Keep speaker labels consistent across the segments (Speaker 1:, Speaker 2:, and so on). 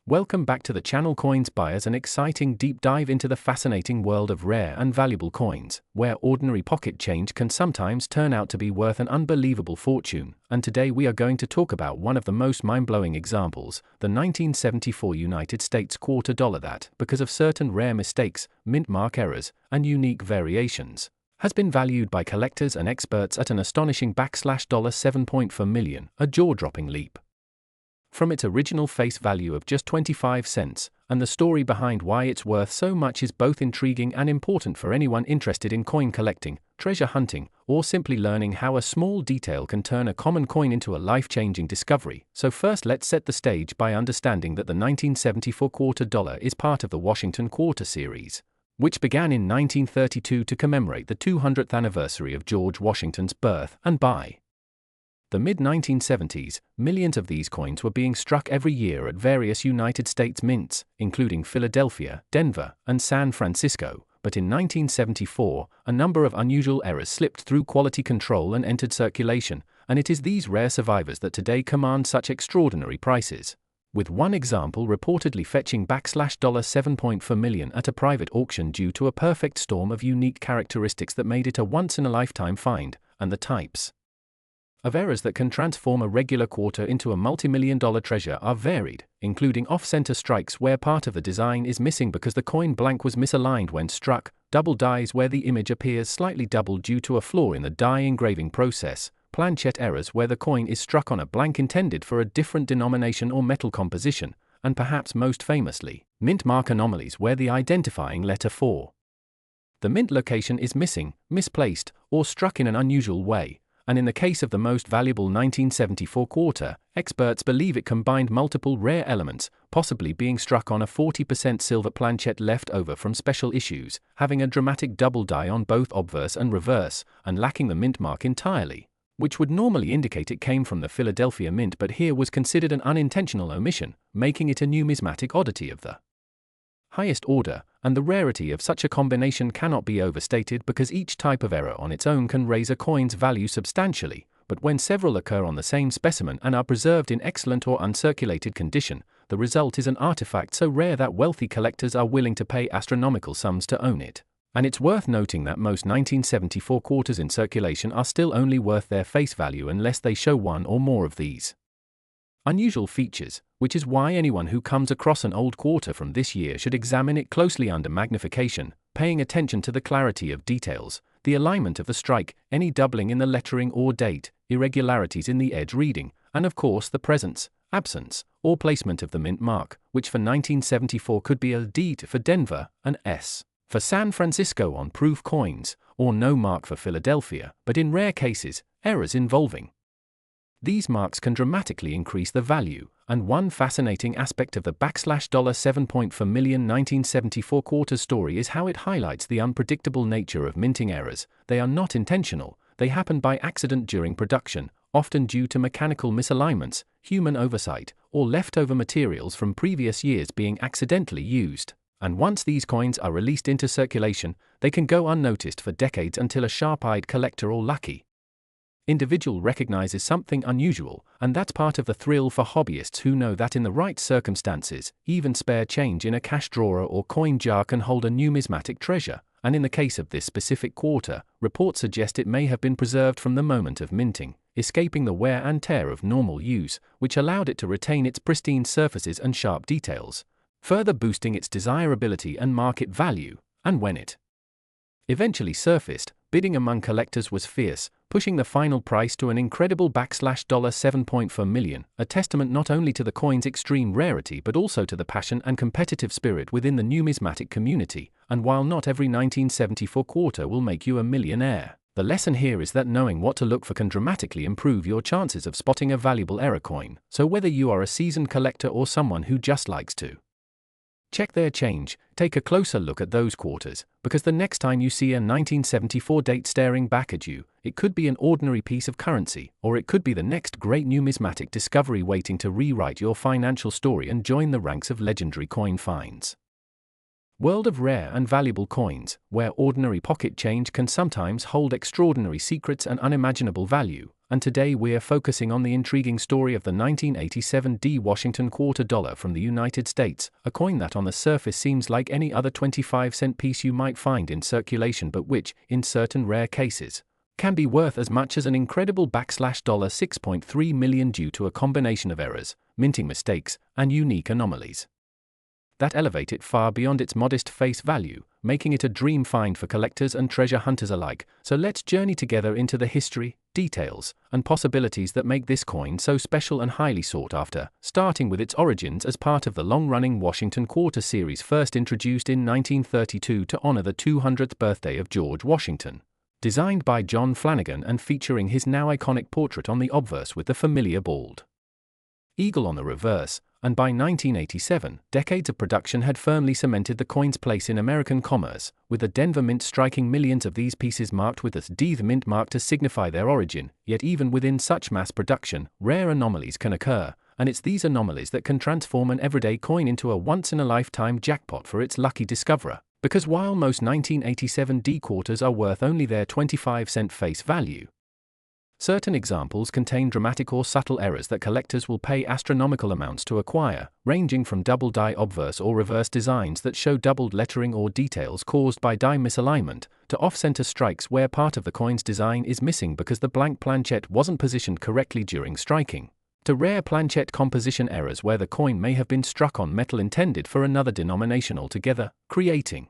Speaker 1: Welcome back to the channel. Coins Buyers, an exciting deep dive into the fascinating world of rare and valuable coins, where ordinary pocket change can sometimes turn out to be worth an unbelievable fortune. And today we are going to talk about one of the most mind-blowing examples, the 1974 United States quarter dollar that, because of certain rare mistakes, mint mark errors, and unique variations, has been valued by collectors and experts at an astonishing $7 million, a jaw-dropping leap. From its original face value of just 25 cents, and the story behind why it's worth so much is both intriguing and important for anyone interested in coin collecting, treasure hunting, or simply learning how a small detail can turn a common coin into a life-changing discovery. So first, let's set the stage by understanding that the 1974 quarter dollar is part of the Washington Quarter series, which began in 1932 to commemorate the 200th anniversary of George Washington's birth, and by the mid-1970s, millions of these coins were being struck every year at various United States mints, including Philadelphia, Denver, and San Francisco. But in 1974, a number of unusual errors slipped through quality control and entered circulation, and it is these rare survivors that today command such extraordinary prices, with one example reportedly fetching $7 million at a private auction due to a perfect storm of unique characteristics that made it a once-in-a-lifetime find. And the types of errors that can transform a regular quarter into a multi-million-dollar treasure are varied, including off-center strikes where part of the design is missing because the coin blank was misaligned when struck, double dies where the image appears slightly doubled due to a flaw in the die engraving process, planchet errors where the coin is struck on a blank intended for a different denomination or metal composition, and perhaps most famously, mint mark anomalies where the identifying letter for the mint location is missing, misplaced, or struck in an unusual way. And in the case of the most valuable 1974 quarter, experts believe it combined multiple rare elements, possibly being struck on a 40% silver planchet left over from special issues, having a dramatic double die on both obverse and reverse, and lacking the mint mark entirely, which would normally indicate it came from the Philadelphia Mint but here was considered an unintentional omission, making it a numismatic oddity of the highest order, and the rarity of such a combination cannot be overstated because each type of error on its own can raise a coin's value substantially, but when several occur on the same specimen and are preserved in excellent or uncirculated condition, the result is an artifact so rare that wealthy collectors are willing to pay astronomical sums to own it. And it's worth noting that most 1974 quarters in circulation are still only worth their face value unless they show one or more of these unusual features, which is why anyone who comes across an old quarter from this year should examine it closely under magnification, paying attention to the clarity of details, the alignment of the strike, any doubling in the lettering or date, irregularities in the edge reading, and of course the presence, absence, or placement of the mint mark, which for 1974 could be a D for Denver, an S for San Francisco on proof coins, or no mark for Philadelphia, but in rare cases, errors involving these marks can dramatically increase the value, and one fascinating aspect of the $7 million 1974 quarter story is how it highlights the unpredictable nature of minting errors. They are not intentional, they happen by accident during production, often due to mechanical misalignments, human oversight, or leftover materials from previous years being accidentally used. And once these coins are released into circulation, they can go unnoticed for decades until a sharp-eyed collector or lucky individual recognizes something unusual, and that's part of the thrill for hobbyists who know that in the right circumstances, even spare change in a cash drawer or coin jar can hold a numismatic treasure. And in the case of this specific quarter, reports suggest it may have been preserved from the moment of minting, escaping the wear and tear of normal use, which allowed it to retain its pristine surfaces and sharp details, further boosting its desirability and market value. And when it eventually surfaced, bidding among collectors was fierce, pushing the final price to an incredible $7 million, a testament not only to the coin's extreme rarity but also to the passion and competitive spirit within the numismatic community. And while not every 1974 quarter will make you a millionaire, the lesson here is that knowing what to look for can dramatically improve your chances of spotting a valuable error coin. So whether you are a seasoned collector or someone who just likes to check their change, take a closer look at those quarters, because the next time you see a 1974 date staring back at you, it could be an ordinary piece of currency, or it could be the next great numismatic discovery waiting to rewrite your financial story and join the ranks of legendary coin finds. World of rare and valuable coins, where ordinary pocket change can sometimes hold extraordinary secrets and unimaginable value. and today we're focusing on the intriguing story of the 1987 Washington quarter dollar from the United States, a coin that on the surface seems like any other 25-cent piece you might find in circulation but which, in certain rare cases, can be worth as much as an incredible $6.3 million due to a combination of errors, minting mistakes, and unique anomalies that elevate it far beyond its modest face value, making it a dream find for collectors and treasure hunters alike. So let's journey together into the history, details, and possibilities that make this coin so special and highly sought after, starting with its origins as part of the long-running Washington Quarter series first introduced in 1932 to honor the 200th birthday of George Washington. Designed by John Flanagan and featuring his now iconic portrait on the obverse with the familiar bald eagle on the reverse, and by 1987, decades of production had firmly cemented the coin's place in American commerce, with the Denver Mint striking millions of these pieces marked with the D Mint mark to signify their origin. Yet even within such mass production, rare anomalies can occur, and it's these anomalies that can transform an everyday coin into a once-in-a-lifetime jackpot for its lucky discoverer. Because while most 1987 D quarters are worth only their 25-cent face value, certain examples contain dramatic or subtle errors that collectors will pay astronomical amounts to acquire, ranging from double die obverse or reverse designs that show doubled lettering or details caused by die misalignment, to off-center strikes where part of the coin's design is missing because the blank planchet wasn't positioned correctly during striking, to rare planchet composition errors where the coin may have been struck on metal intended for another denomination altogether, creating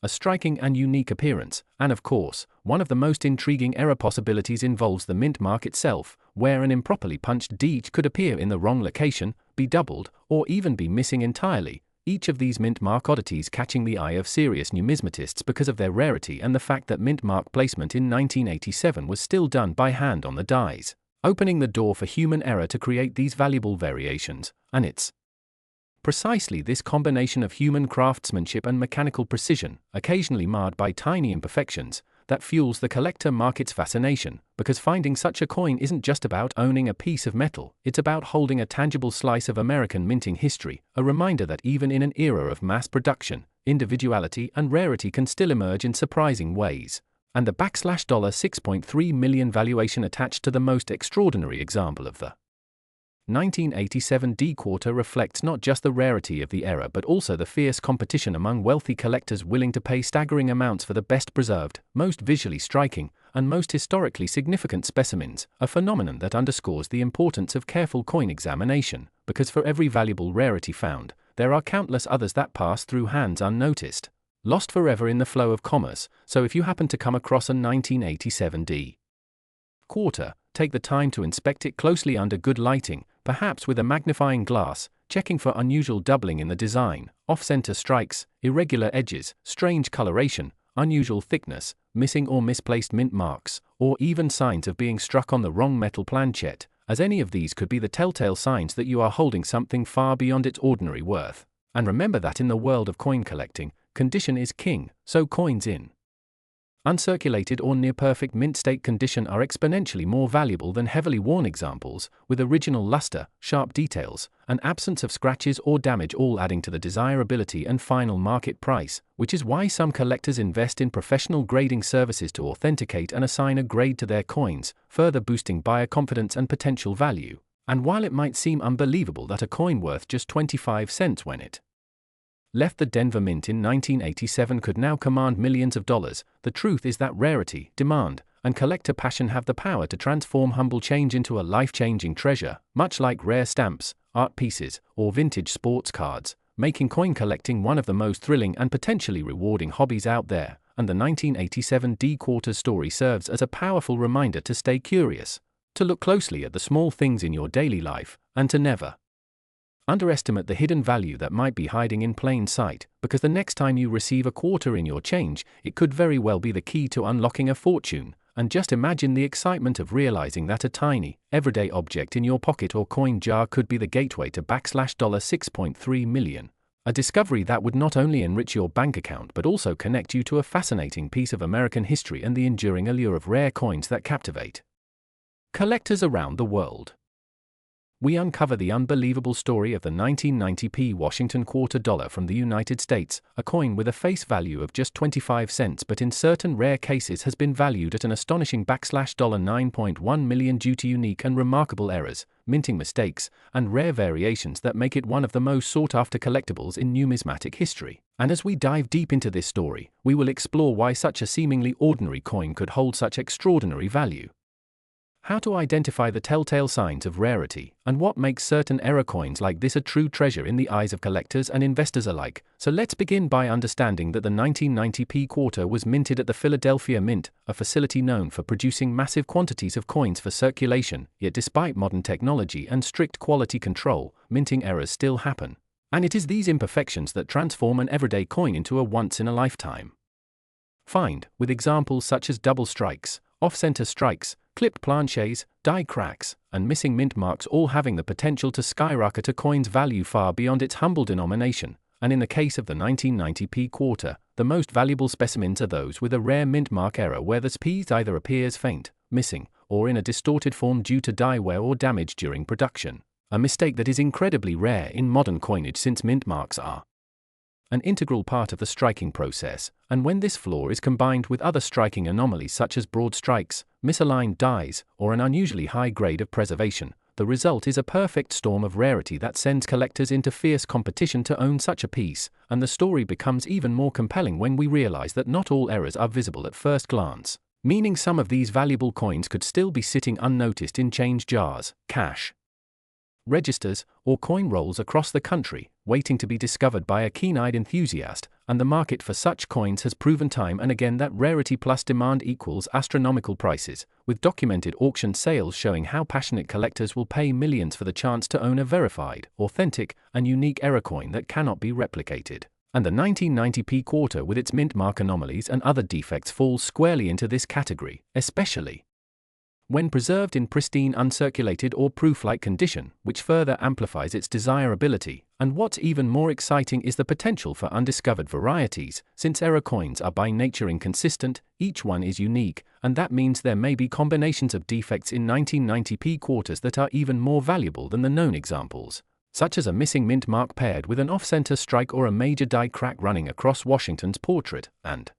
Speaker 1: a striking and unique appearance. And of course, one of the most intriguing error possibilities involves the mint mark itself, where an improperly punched D could appear in the wrong location, be doubled, or even be missing entirely, each of these mint mark oddities catching the eye of serious numismatists because of their rarity and the fact that mint mark placement in 1987 was still done by hand on the dies, opening the door for human error to create these valuable variations. And it's precisely this combination of human craftsmanship and mechanical precision, occasionally marred by tiny imperfections, that fuels the collector market's fascination, because finding such a coin isn't just about owning a piece of metal, it's about holding a tangible slice of American minting history, a reminder that even in an era of mass production, individuality and rarity can still emerge in surprising ways. And the $6.3 million valuation attached to the most extraordinary example of the 1987 D quarter reflects not just the rarity of the era but also the fierce competition among wealthy collectors willing to pay staggering amounts for the best preserved, most visually striking, and most historically significant specimens, a phenomenon that underscores the importance of careful coin examination, because for every valuable rarity found, there are countless others that pass through hands unnoticed, lost forever in the flow of commerce. So if you happen to come across a 1987 D quarter, take the time to inspect it closely under good lighting, perhaps with a magnifying glass, checking for unusual doubling in the design, off-center strikes, irregular edges, strange coloration, unusual thickness, missing or misplaced mint marks, or even signs of being struck on the wrong metal planchet, as any of these could be the telltale signs that you are holding something far beyond its ordinary worth. And remember that in the world of coin collecting, condition is king, so coins in uncirculated or near-perfect mint state condition are exponentially more valuable than heavily worn examples, with original luster, sharp details, and absence of scratches or damage all adding to the desirability and final market price, which is why some collectors invest in professional grading services to authenticate and assign a grade to their coins, further boosting buyer confidence and potential value. And while it might seem unbelievable that a coin worth just 25 cents when it left the Denver Mint in 1987 could now command millions of dollars, the truth is that rarity, demand, and collector passion have the power to transform humble change into a life-changing treasure, much like rare stamps, art pieces, or vintage sports cards, making coin collecting one of the most thrilling and potentially rewarding hobbies out there. And the 1987 D quarter story serves as a powerful reminder to stay curious, to look closely at the small things in your daily life, and to never underestimate the hidden value that might be hiding in plain sight, because the next time you receive a quarter in your change, it could very well be the key to unlocking a fortune. And just imagine the excitement of realizing that a tiny, everyday object in your pocket or coin jar could be the gateway to $6.3 million, a discovery that would not only enrich your bank account but also connect you to a fascinating piece of American history and the enduring allure of rare coins that captivate collectors around the world. we uncover the unbelievable story of the 1990p Washington quarter dollar from the United States, a coin with a face value of just 25 cents but in certain rare cases has been valued at an astonishing $9.1 million due to unique and remarkable errors, minting mistakes, and rare variations that make it one of the most sought-after collectibles in numismatic history. And as we dive deep into this story, we will explore why such a seemingly ordinary coin could hold such extraordinary value. How to identify the telltale signs of rarity, and what makes certain error coins like this a true treasure in the eyes of collectors and investors alike. So let's begin by understanding that the 1990p quarter was minted at the Philadelphia Mint, a facility known for producing massive quantities of coins for circulation, yet despite modern technology and strict quality control, minting errors still happen. And it is these imperfections that transform an everyday coin into a once-in-a-lifetime find, with examples such as double strikes, off-center strikes, clipped planchets, die cracks, and missing mint marks all having the potential to skyrocket a coin's value far beyond its humble denomination. And in the case of the 1990p quarter, the most valuable specimens are those with a rare mint mark error where the piece either appears faint, missing, or in a distorted form due to die wear or damage during production. A mistake that is incredibly rare in modern coinage since mint marks are an integral part of the striking process, and when this flaw is combined with other striking anomalies such as broad strikes, misaligned dies, or an unusually high grade of preservation, the result is a perfect storm of rarity that sends collectors into fierce competition to own such a piece, and the story becomes even more compelling when we realize that not all errors are visible at first glance, meaning some of these valuable coins could still be sitting unnoticed in change jars, cash registers, or coin rolls across the country, waiting to be discovered by a keen-eyed enthusiast, and the market for such coins has proven time and again that rarity plus demand equals astronomical prices, with documented auction sales showing how passionate collectors will pay millions for the chance to own a verified, authentic, and unique error coin that cannot be replicated. And the 1990p quarter with its mint mark anomalies and other defects falls squarely into this category, especially when preserved in pristine uncirculated or proof-like condition, which further amplifies its desirability. And what's even more exciting is the potential for undiscovered varieties, since error coins are by nature inconsistent, each one is unique, and that means there may be combinations of defects in 1990p quarters that are even more valuable than the known examples, such as a missing mint mark paired with an off-center strike or a major die crack running across Washington's portrait, and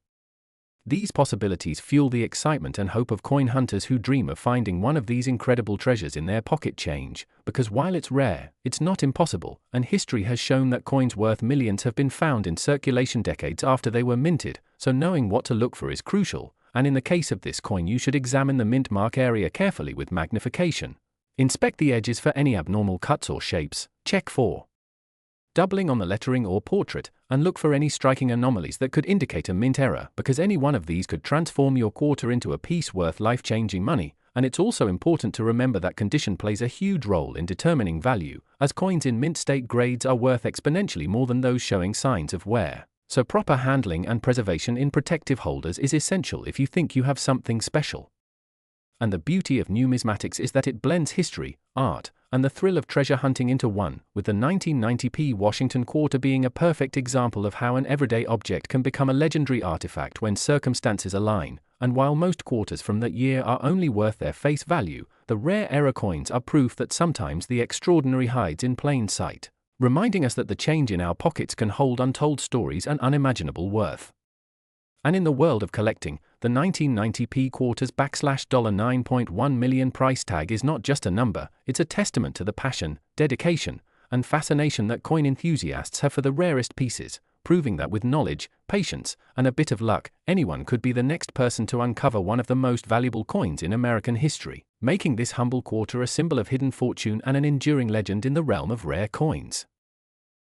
Speaker 1: these possibilities fuel the excitement and hope of coin hunters who dream of finding one of these incredible treasures in their pocket change, because while it's rare, it's not impossible, and history has shown that coins worth millions have been found in circulation decades after they were minted, so knowing what to look for is crucial, and in the case of this coin you should examine the mint mark area carefully with magnification. Inspect the edges for any abnormal cuts or shapes, check for doubling on the lettering or portrait, and look for any striking anomalies that could indicate a mint error, because any one of these could transform your quarter into a piece worth life-changing money. And it's also important to remember that condition plays a huge role in determining value, as coins in mint state grades are worth exponentially more than those showing signs of wear. So proper handling and preservation in protective holders is essential if you think you have something special. And the beauty of numismatics is that it blends history, art, and the thrill of treasure hunting into one, with the 1990p Washington quarter being a perfect example of how an everyday object can become a legendary artifact when circumstances align. And while most quarters from that year are only worth their face value, the rare error coins are proof that sometimes the extraordinary hides in plain sight, reminding us that the change in our pockets can hold untold stories and unimaginable worth. And in the world of collecting, the 1990p quarter's $9.1 million price tag is not just a number, it's a testament to the passion, dedication, and fascination that coin enthusiasts have for the rarest pieces, proving that with knowledge, patience, and a bit of luck, anyone could be the next person to uncover one of the most valuable coins in American history, making this humble quarter a symbol of hidden fortune and an enduring legend in the realm of rare coins.